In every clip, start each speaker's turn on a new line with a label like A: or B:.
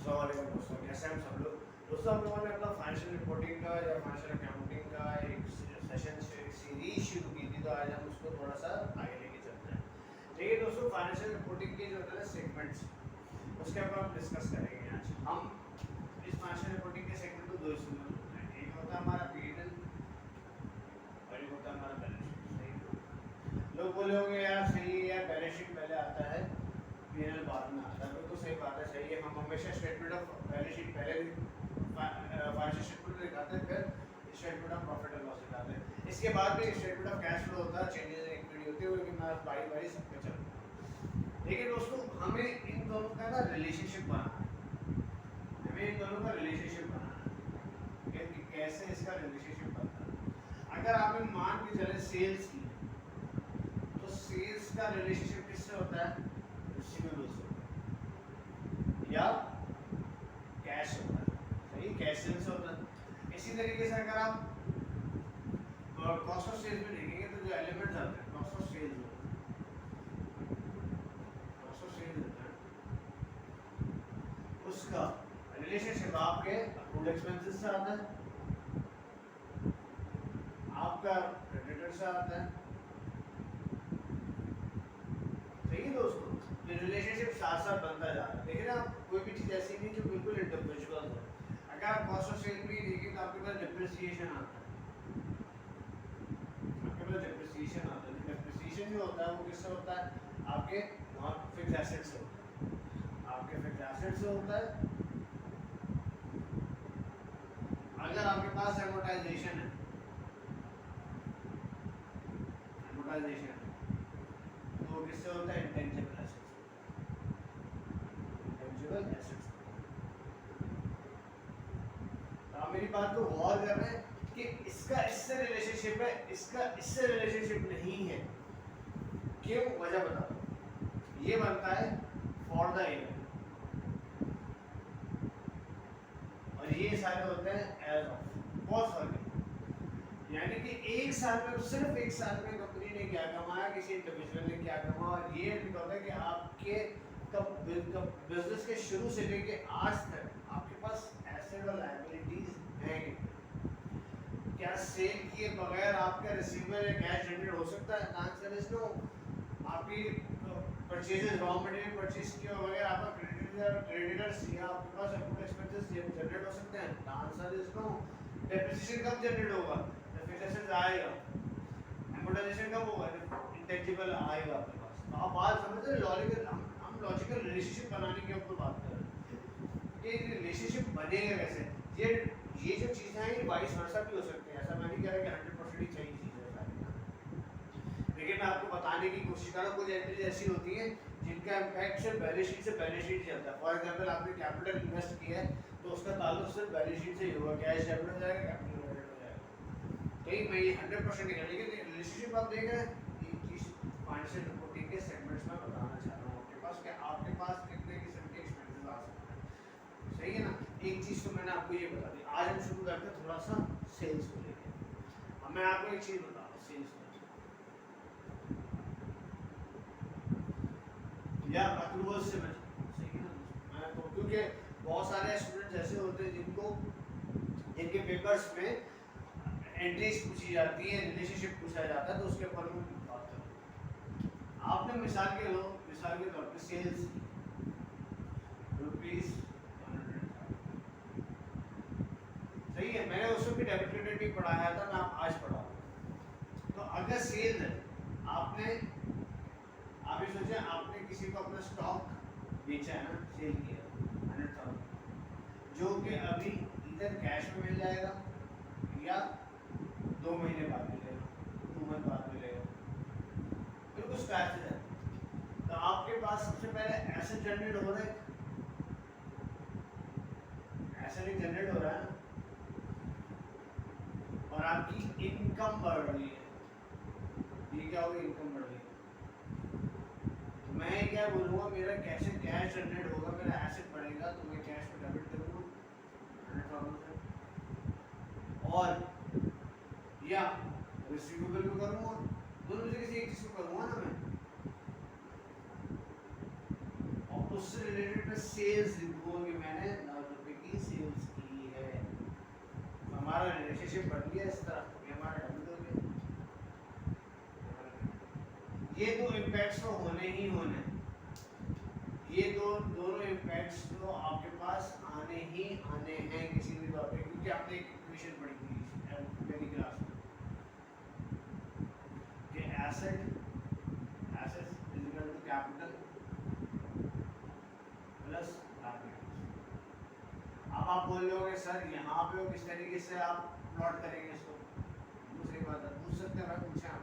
A: दोस्तों, कैसे हैं हम सब लोग। दोस्तों, हम लोगों ने अपना फाइनेंशियल रिपोर्टिंग का या फाइनेंशियल अकाउंटिंग का एक सेशन सीरीज शुरू की थी, तो आज हम उसको थोड़ा सा आगे लेके चलते हैं। देखिए दोस्तों, फाइनेंशियल रिपोर्टिंग के जो होता है सेगमेंट्स, उसके ऊपर हम डिस्कस करेंगे। आज हम इस फाइनेंशियल रिपोर्टिंग के सेगमेंट को दो हिस्सों में होता है। एक होता है हमारा पीएनएल और एक होता है हमारा बैलेंस शीट। सही, लोग बोले होंगे यार सही है यार, बैलेंस शीट पहले आता है पीएनएल बाद में आता है। बिल्कुल सही बात है, सही है। हम हमेशा स्टेटमेंट ऑफ बैलेंस शीट पहले फाइनेंशियल स्टेटमेंट दिखाते हैं, फिर statement of profit and loss दिखाते हैं। इसके बाद भी स्टेटमेंट ऑफ कैश फ्लो होता है, चेंजेस इन इक्विटी होती है, लेकिन मैं बारी बारी सब पे चलूंगा। लेकिन दोस्तों, हमें इन दोनों का ना रिलेशनशिप बनाना है, हमें इन दोनों का रिलेशनशिप बनाना है कि कैसे इसका रिलेशनशिप बनता है। अगर आपने मान के चले सेल्स की, तो सेल्स का रिलेशनशिप किससे होता है? रिसीवेबल्स से या कैश होता है। सही, कैश सेल्स होता है। इसी तरीके से अगर आप कॉस्ट ऑफ सेल्स में देखेंगे तो जो एलिमेंट्स आते हैं कॉस्ट ऑफ सेल्स होता है, कॉस्ट ऑफ सेल्स होता है, उसका रिलेशनशिप आपके अप्रूव्ड एक्सपेंसेस से आता है, आपका क्रेडिटर से आता है। सही है दोस्तों, तो रिलेशनशिप साथ साथ बनता जा रहा है। देखिए ना, कोई भी चीज़ ऐसी नहीं जो बिल्कुल इंडिविजुअल हो। अगर आप कॉस्ट ऑफ सेल भी देखिए तो आपके पास डिप्रिसिएशन आता है, आपके पास डिप्रिसिएशन आता है। डिप्रिसिएशन जो होता है वो किससे होता है? आपके नॉन फिक्स एसेट से होता है, आपके फिक्स एसेट से होता है। अगर आपके पास एमोर्टाइजेशन है, एमोर्टाइजेशन तो वो किससे होता है? Intangible assets, intangible assets. आप मेरी बात को गौर कर रहे हैं कि इसका इससे रिलेशनशिप है, इसका इससे रिलेशनशिप नहीं है। क्यों? वजह बताता हूं। ये बनता है फॉर द ईयर और ये सारे होते हैं एज ऑफ। बहुत फर्क है, यानी कि एक साल में, सिर्फ एक साल में कंपनी ने क्या कमाया, किसी इंडिविजुअल ने क्या कमाया, और ये होता है कि आपके बिजनेस के शुरू से लेके आज तक आपके पास एसेट और लायबिलिटीज हैं। क्या सेल किए बगैर आपका रिसीवेबल या कैश जनरेट हो सकता है? Answer is no. आपकी परचेजेस, रॉ मटेरियल परचेज किए बगैर आपका क्रेडिटर्स या आपके पास अकाउंट एक्सपेंसेस जनरेट हो सकते हैं? Answer is no. डेप्रिसिएशन कब जनरेट होगा? जब फिक्स्ड एसेट्स आएगा। एमोर्टाइजेशन कब होगा? जब इंटेंजिबल आएगा आपके पास। तो आप बात समझ रहे हैं, लॉजिकल, हम लॉजिकल रिलेशनशिप बनाने के ऊपर बात कर रहे हैं कि रिलेशनशिप बनेगा कैसे। ये जो चीज़ें हैं ये वाइस वर्सा भी हो सकती है। ऐसा मैं नहीं कह रहा कि 100% ही सही चीज़ है सारी, लेकिन मैं आपको बताने की कोशिश कर रहा हूँ। कुछ एंट्रीज ऐसी होती हैं जिनका इम्पैक्ट सिर्फ बैलेंस शीट से बैलेंस शीट चलता है। फॉर एग्जांपल, आपने कैपिटल इन्वेस्ट किया है तो उसका ताल्लुक सिर्फ बैलेंस शीट से ही होगा। कैश डेबिट हो जाएगा, कैपिटल क्रेडिट हो जाएगा। कहीं मैं ये 100% नहीं कर, लेकिन रिलेशनशिप आप देख रहे हैं। ये चीज़ फाइनेंशियल रिपोर्टिंग के सेगमेंट्स में बताना चाह रहा हूँ आपके पास कि आपके पास कितने किस्म के एक्सपेंसेस आ सकते हैं। सही है ना। एक चीज़ तो मैंने आपको ये बता दी। आज हम शुरू करते हैं थोड़ा सा सेल्स को लेकर। अब मैं आपको एक चीज़ बता रहा हूँ सेल्स को या अप्रूवल से मैं, सही है ना। मैं तो क्योंकि बहुत सारे स्टूडेंट्स ऐसे होते हैं जिनके पेपर्स में एंट्रीज पूछी जाती है, रिलेशनशिप पूछा जाता है, तो उसके ऊपर मैं बात करूँ। आपने मिसाल के तौर पे सेल्स रुपीज 100, सही है। मैंने उसमें भी डेबिट क्रेडिट भी पढ़ाया था, मैं आज पढ़ा। तो अगर सेल्स है, आपने आप ये सोचे आपने किसी को अपना स्टॉक बेचा है ना, सेल किया 100,000, जो कि अभी इधर कैश में मिल जाएगा या 2 महीने बाद मिलेगा, 2 मंथ बाद मिलेगा, बिल्कुल स्क्रैच है। तो आपके पास सबसे पहले एसेट जनरेट हो रहा है, एसेट जनरेट हो रहा है ना, और आपकी इनकम बढ़ रही है। ये क्या होगा? इनकम बढ़ रही है। मैं क्या बोलूँगा, मेरा कैसे कैश जनरेट होगा, मेरा एसेट बढ़ेगा तो मैं कैश में डेबिट करूँगा 100,000 से, और या रिसीवेबल को करूँगा, दोनों में से किसी एक चीज़ को करूँगा ना मैं, और उससे रिलेटेड में सेल्स लिखूंगा कि मैंने 9 रुपए की सेल्स की है, तो हमारा रिलेशनशिप बढ़ गया इस तरह, ये हमारा डबल हो गया। ये दो इम्पैक्ट्स तो होने ही होने, ये दोनों इम्पैक्ट्स तो आपके पास आने ही आने हैं किसी भी टॉपिक, क्योंकि आपने एक इक्वेशन पढ़ी थी मेरी क्लास में कि assets is equal to capital plus liabilities. अब आप बोल रहे सर यहाँ पे किस तरीके से आप प्लॉट करेंगे इसको, दूसरी बात है पूछ सकते हैं, पूछें आप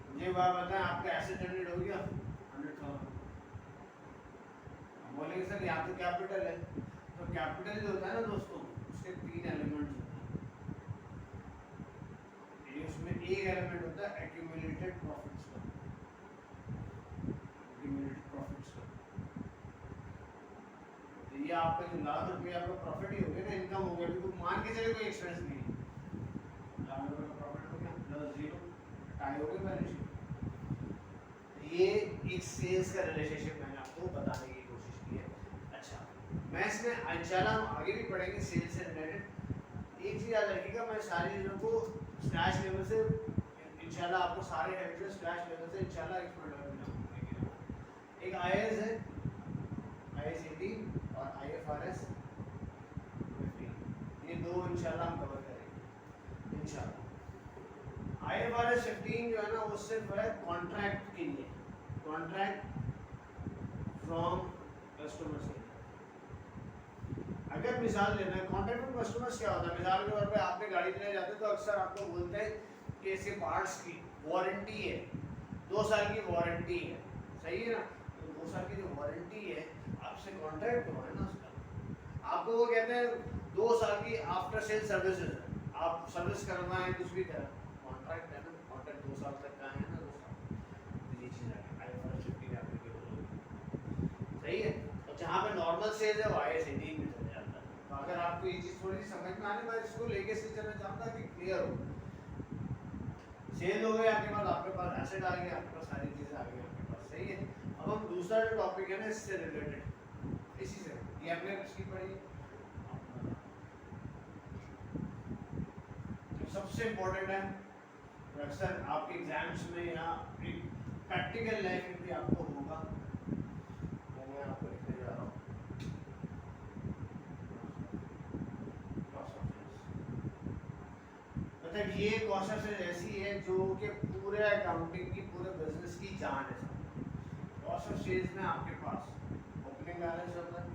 A: मुझे बात बताएं, आपका एसेट जनरेट हो गया 100,000, बोलेंगे सर यहाँ तो कैपिटल है, तो कैपिटल जो होता है ना दोस्तों उसके 3 एलिमेंट्स होते हैं। ये उसमें एक एलिमेंट होता है एक्यूमुलेटेड प्रॉफिट्स का, एक्यूमुलेटेड प्रॉफिट्स का, तो ये आपका जो लाख रुपये आपका प्रॉफिट ही हो गया ना, इनकम हो गया, क्योंकि मान के चले कोई एक्सपेंस नहीं है, लाख रुपये का प्रॉफिट हो गया प्लस जीरो टाई हो गई बैलेंस शीट। ये एक सेल्स का रिलेशनशिप मैंने आपको बताने की कोशिश की है। अच्छा, मैं इसमें इंशाल्लाह हम आगे भी पढ़ेंगे सेल्स से रिलेटेड। एक चीज़ याद रखिएगा, मैं सारी चीज़ों को स्क्रैच लेवल से इंशाल्लाह आपको सारे हेडिंग स्क्रैच लेवल से इंशाल्लाह एक्सपर्ट बनाऊंगा। एक आईएएस है, आईएएस 18 और आईएफआरएस 15, ये दो इंशाल्लाह हम कवर करेंगे इंशाल्लाह। आईएफआरएस 15 जो है ना वो सिर्फ है कॉन्ट्रैक्ट के लिए, कॉन्ट्रैक्ट फ्रॉम कस्टमर से। अगर मिसाल लेना है कॉन्ट्रैक्ट फ्रॉम कस्टमर्स क्या होता है, मिसाल के तौर पे आपने गाड़ी लेने जाते हैं तो अक्सर आपको बोलते हैं कि इसके पार्ट्स की वारंटी है, 2 साल की वारंटी है, सही है ना, तो 2 साल की जो वारंटी है आपसे कॉन्ट्रैक्ट हुआ है ना उसका, आपको वो कहते हैं 2 साल की आफ्टर सेल सर्विसेज, आप सर्विस करवाएं कुछ भी करें, कॉन्ट्रैक्ट है ना, कॉन्ट्रैक्ट 2 साल तक का है ना, 2 साल, तो ये चीज़ है आईएफआरएस 15 एप्लीकेबल होगी, सही है। और जहाँ पे नॉर्मल सेल है वो आईएएस 18 में चले जाता है। तो अगर आपको ये चीज़ थोड़ी सी समझ में आने, मैं इसको लेके से चलना चाहता कि क्लियर हो, सेल हो गए आपके पास एसेट आ गया, आपके पास सारी चीज़ें आ गई आपके पास, सही है। अब हम दूसरा जो टॉपिक है ना इससे रिलेटेड, इसी से ये हमने इसकी पढ़ी, सबसे इम्पोर्टेंट है, अक्सर आपके एग्जाम्स में या प्रैक्टिकल लाइफ में भी आपको होगा, वो मैं आपको लिखने जा रहा हूँ। मतलब ये कॉस्ट ऑफ सेल्स ऐसी है जो कि पूरे अकाउंटिंग की, पूरे बिजनेस की जान है। कॉस्ट ऑफ सेल्स में आपके पास ओपनिंग बैलेंस होता है,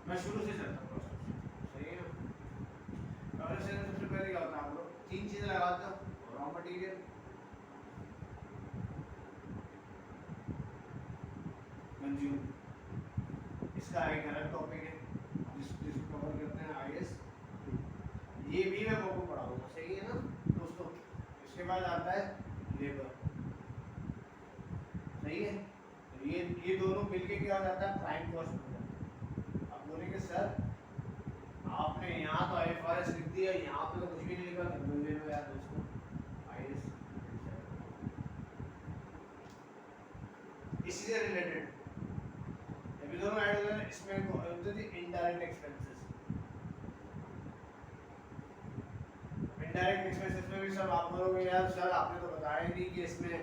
A: मैं शुरू से चलता हूँ, सही है। कॉस्ट ऑफ सेल्स सबसे पहले क्या होता है, आप लोग 3 चीज़ें लगाते हो, रॉ मटेरियल, कंज्यूम, इसका एक अलग टॉपिक है जिसको कवर करते हैं आईएएस, ये भी मैं आपको पढ़ाऊंगा, सही है ना दोस्तों। इसके बाद आता है लेबर, सही है, तो ये दोनों मिलके क्या हो जाता है, प्राइम कॉस्ट हो जाता है। आप बोलेंगे सर आपने यहाँ तो आईएफआरएस लिख दिया, यहाँ पे तो कुछ भी नहीं लिखा, मुझे लो यार दोस्तों, आईएएस इसी से रिलेटेड अभी दोनों ऐड हो गए, इसमें इनडायरेक्ट एक्सपेंसेस, इनडायरेक्ट एक्सपेंसेस में भी सब आप बोलोगे यार सर आपने तो बताया नहीं कि इसमें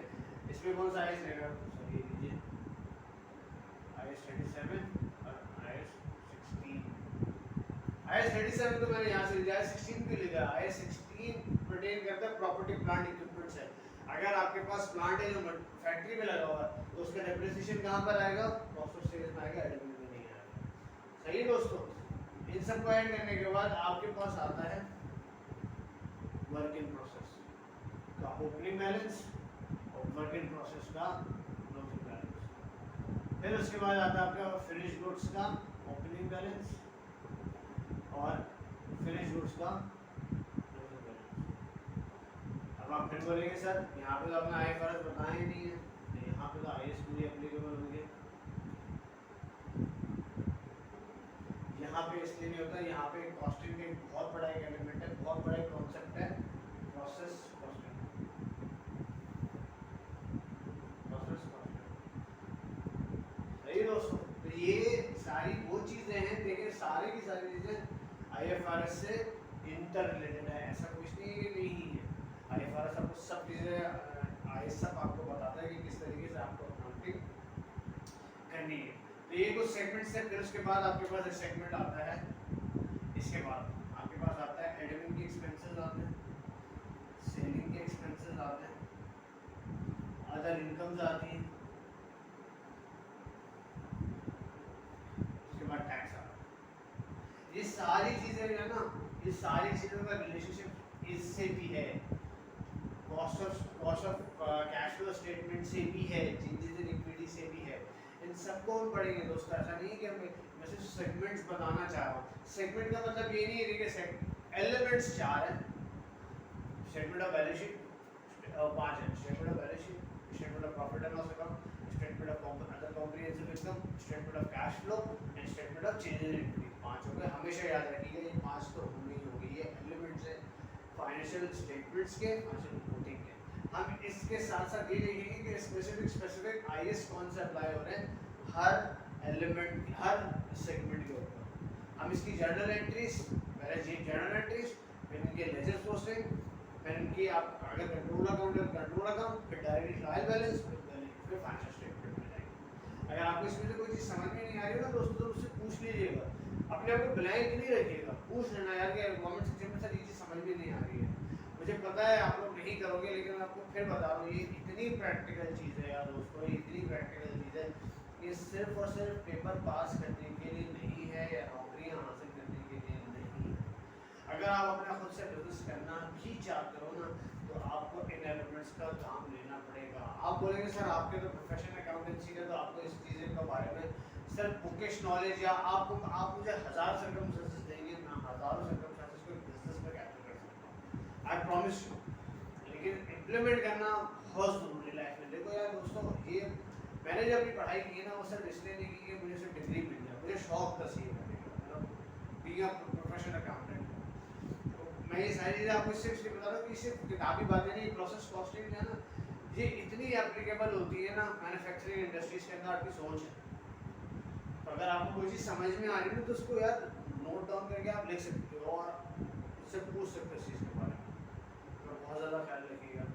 A: कौन सा आईएएस रहेगा, सर ये लीजिए आईएएस 37 और आईएएस 16। आईएएस 37 तो मैंने यहाँ से लिया, आईएएस 16 क्यों लिया, आईएएस 16 पर्टेन करता है प्रॉपर्टी प्लांट इक्विपमेंट से। अगर आपके पास प्लांट है जो फैक्ट्री में लगा हुआ है तो उसका डेप्रिसिएशन कहाँ पर आएगा, कॉस्ट ऑफ सेल्स में आएगा, एडमिन में नहीं आएगा, सही है दोस्तों। इन सबको ऐड करने के बाद आपके पास आता है वर्क इन प्रोसेस का ओपनिंग बैलेंस और वर्क इन प्रोसेस का क्लोजिंग बैलेंस, फिर उसके बाद आता है आपका फिनिश गुड्स का ओपनिंग बैलेंस और फिनिश गुड्स का क्लोजिंग बैलेंस। अब आप फिर बोलेंगे सर यहाँ पे तो आपने आईएफआरएस बताया ही नहीं है, तो यहाँ पे तो आईएएस भी एप्लीकेबल होंगे, यहाँ पे इसलिए नहीं होता, यहाँ पे कॉस्टिंग का एक बहुत बड़ा एक एलिमेंट है, बहुत बड़ा एक कॉन्सेप्ट है, process costing, process costing. IFRS से इंटर रिलेटेड है, ऐसा कुछ नहीं है कि नहीं है। IFRS आपको सब चीज़ें सब आपको बताता है कि किस तरीके से आपको अकाउंटिंग करनी है। तो ये कुछ सेगमेंट्स है। फिर उसके बाद आपके पास एक सेगमेंट आता है, इसके बाद आपके पास आता है एडमिन के एक्सपेंसेस आते हैं, सेलिंग के एक्सपेंसेस आते हैं, अदर इनकम्स आती हैं, उसके बाद टैक्स आता है। ये सारी चीज़ें जो है ना, ये सारी चीज़ों का रिलेशनशिप इससे भी है, cost of cash flow statement से भी है, चेंजेस इन इक्विटी से भी है। इन सबको हम पढ़ेंगे दोस्तों। ऐसा नहीं है कि मैं सिर्फ सेगमेंट्स बताना चाह रहा हूँ। सेगमेंट का मतलब ये नहीं है कि एलिमेंट्स 4 हैं। स्टेटमेंट ऑफ बैलेंस शीट 5 है, statement of balance sheet, statement of profit and loss account, statement of other comprehensive income, statement of cash flow and statement of changes in equity. 5 हो गए, हमेशा याद रखिएगा ये 5 तो होंगे ही होंगे। ये एलिमेंट्स है फाइनेंशियल स्टेटमेंट्स के, फाइनेंशियल रिपोर्टिंग के। हम इसके साथ साथ ये देखेंगे कि स्पेसिफिक आईएस कौन से अप्लाई हो रहे हैं हर एलिमेंट, हर सेगमेंट के ऊपर। हम इसकी जर्नल एंट्रीज, पहले जी जर्नल एंट्रीज, फिर इनके लेजर पोस्टिंग, फिर इनकी आप अगर कंट्रोल अकाउंट है कंट्रोल अकाउंट, फिर डायरेक्ट ट्रायल बैलेंस, फिर फाइनेंशियल स्टेटमेंट में जाएंगे। अगर आपको इसमें से कोई चीज़ समझ में नहीं आ रही हो ना दोस्तों, तो उससे पूछ लीजिएगा, अपने आप को ब्लैंक नहीं रखिएगा, पूछ लेना यार कि गवर्नमेंट सिस्टम में सर ये चीज़ समझ में नहीं आ रही है। मुझे पता है आप लोग नहीं करोगे, लेकिन मैं आपको फिर बता रहा हूँ ये इतनी प्रैक्टिकल चीज़ है यार दोस्तों, ये इतनी प्रैक्टिकल चीज़ है, ये सिर्फ और सिर्फ पेपर पास करने के लिए नहीं है या नौकरियाँ हासिल करने के लिए नहीं है। अगर आप अपना खुद से बिजनेस करना भी चाहते हो ना, तो आपको इन एलिमेंट्स का काम लेना पड़ेगा। आप बोलेंगे सर आपके तो प्रोफेशन अकाउंटेंसी है, तो आपको इस चीज़ें के बारे में सिर्फ बुकिश नॉलेज, या आप मुझे 1000 सर्कमस्टेंसेस देंगे, मैं हज़ारों सर्कमस्टेंसेस को बिजनेस में कैप्चर कर सकता हूँ, आई प्रॉमिस यू। लेकिन इम्प्लीमेंट करना बहुत ज़रूरी लाइफ में। देखो यार दोस्तों, ये मैंने जब अपनी पढ़ाई की ना, वो सिर्फ इसलिए नहीं की कि मुझे सिर्फ डिग्री मिल जाए, मुझे शौक था सीए करने का, मतलब बीइंग अ प्रोफेशनल अकाउंटेंट। मैं ये सारी चीज़ें आपको इससे इसलिए बता रहा हूँ कि सिर्फ किताबी बातें नहीं, प्रोसेस कॉस्टिंग है ना, ये इतनी एप्लीकेबल होती है ना मैन्युफैक्चरिंग इंडस्ट्रीज के अंदर। आपकी सोच है, तो अगर आपको कोई चीज़ समझ में आ रही है तो उसको यार नोट डाउन करके आप लिख सकते हो और उससे पूछ सकते हो इस चीज़ के बारे में। तो बहुत ज़्यादा ख्याल रखिएगा।